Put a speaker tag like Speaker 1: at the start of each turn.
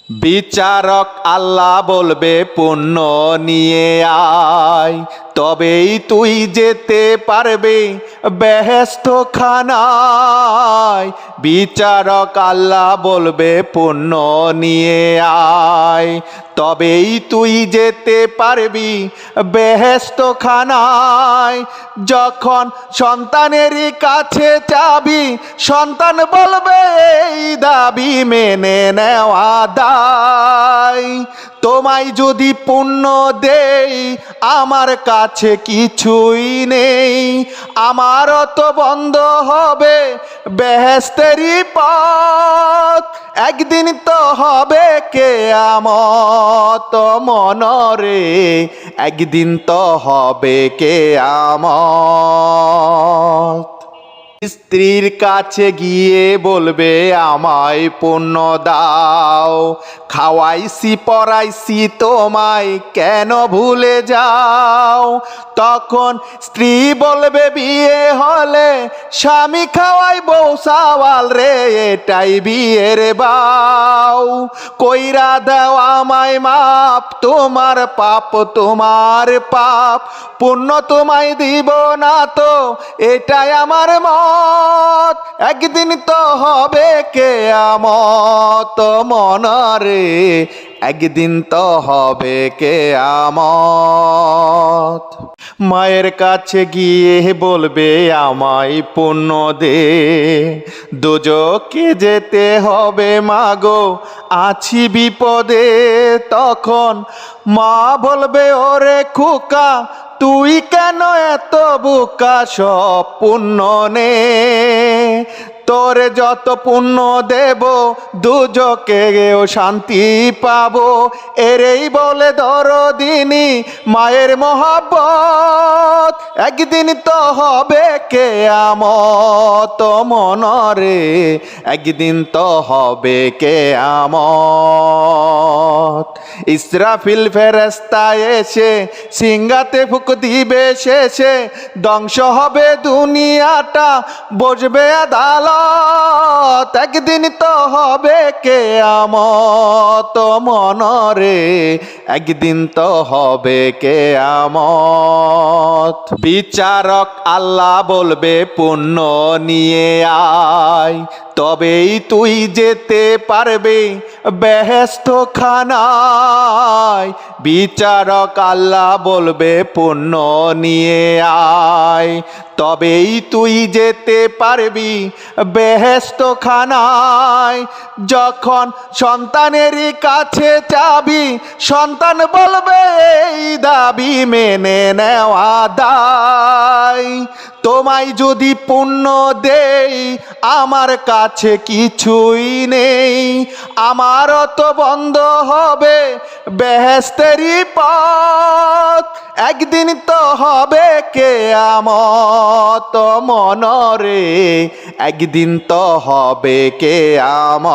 Speaker 1: বিচারক আল্লাহ বলবে পুণ্য নিয়ে আয়, তবেই তুই যেতে পারবি বেহেশত খানায়। বিচারক আল্লাহ বলবে পুণ্য নিয়ে আয়, তবেই তুই যেতে পারবি বেহেশত খানায়। যখন সন্তানেরই কাছে চাবি, সন্তান বলবে এই দাবি মেনে নেওয়া দায়। তোমায় যদি পুণ্য দেই আমার কাছে কিছুই নেই, আমারও তো বন্ধ হবে বেহেশতেরই পথ। একদিন তো হবে কিয়ামত মনরে, একদিন তো হবে কিয়ামত। স্ত্রীর কাছে গিয়ে বলবে আমায় পুণ্য দাও, খাওয়াইছি পরাইছি তোমায় কেন ভুলে যাও। তখন স্ত্রী বলবে বিয়ে হলে স্বামী খাওয়াই বউ সাওয়াল রে, এটাই বিয়ের বাউ। কইরা দাও আমায় মাপ, তোমার পাপ তোমার পাপ, পুণ্য তোমায় দিব না তো এটাই আমার মত। একদিন তো হবে কিয়ামত মনরে, একদিন তো হবে কিয়ামত। মায়ের কাছে গিয়ে বলবে আমায় পুণ্য দে, দোজকে যেতে হবে মাগো আছি বিপদে। তখন মা বলবে ওরে খোকা তুই কেন এত বোকা, সব পুণ্য নে। তোরে যত পুণ্য দেব দুজকেও শান্তি পাবো, এরেই বলে দরদিনী মায়ের মহব্বত। একদিন তো হবে কিয়ামত মনরে, একদিন তো হবে কিয়ামত। ইসরাফিল ফেরেশতা এসে সিংহাতে ফুক দিবে শেষে, ধ্বংস হবে দুনিয়াটা বসবে আদালত। একদিন তো হবে কিয়ামত মনরে, একদিন তো হবে কিয়ামত। বিচারক আল্লাহ বলবে পুণ্য নিয়ে আয়, তবেই তুই যেতে পারবি বেহেশত খানায়। বিচারক আল্লাহ বলবে পুণ্য নিয়ে আয়, তবেই তুই যেতে পারবি বেহেশত খানায়। যখন সন্তানেরই কাছে চাবি, সন্তান বলবে এই দাবি মেনে নেওয়া দায়। তোমায় যদি পুণ্য দেই আমার কাছে কিছুই নেই, আমারও তো বন্ধ হবে বেহেশতেরই পথ। একদিন তো হবে কিয়ামত মনরে, একদিন তো হবে কিয়ামত।